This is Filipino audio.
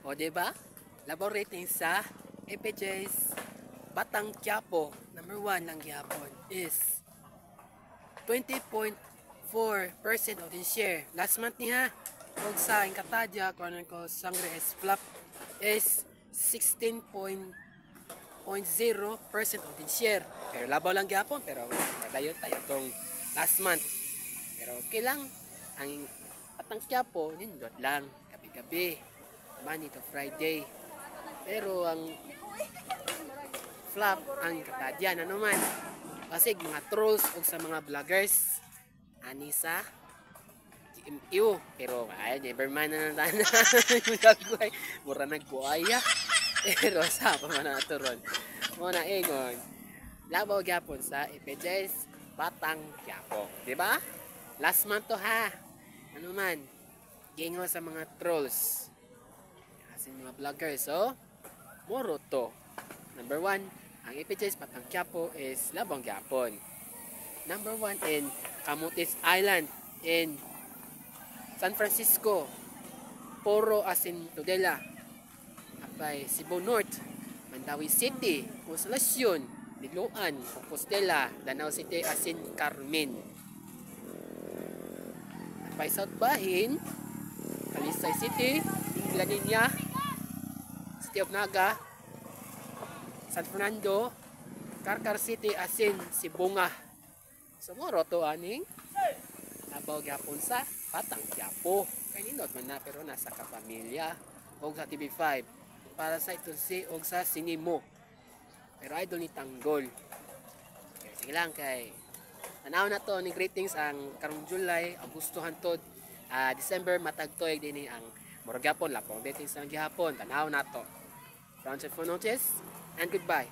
O diba? Labaw rating sa FPJ's Batang Quiapo. Number 1 ng gihapon is 20.4% of the share. Last month niya, og sa Encatadia, Chronicle Sangre is flop is 16.0% of the share. Pero labaw lang gihapon, pero padayon tayo tong last month. Pero okay lang. Ang Batang Quiapo, nindot lang. Gabi-gabi. Monday to Friday. Pero ang flop ang Encatadia na naman. Kasi mga trolls o sa mga vloggers ani sa GMQ. Pero ay, never mind na natin. Mura nagbuaya. Pero sa pa man na ito ron. Muna ingon. Labaw gyapon sa FPJ's Batang Quiapo. Diba? Last month to ha. Ano man. Gingo sa mga trolls. Kasi mga vloggers. So, muro to. Number 1. Ang FPJ's Batang Quiapo is labang gyapon. Number 1 in Camotes Island in San Francisco. Poro asin Tudela. Apay Cebu North, Mandawi City, Consolacion, Diluan, Compostela, Danau City asin Carmen. Apay South Bahin, Talisay City, Glaninya, City of Naga, San Fernando, Carcar City asin Sibunga. Sumuro to aning labaw gyapon sa Batang Quiapo. Kay nindot man na pero nasa kapamilya og sa TV5 para sa ito si og sa sinimo. Pero idol ni Tanggol. Okay, sige lang kay tanaw na to ni greetings ang karong July, Agosto hantod December matagtoy dinhi ang murag gyapon lapong dating sa gihapon. Tanaw na to. Round of notice and goodbye.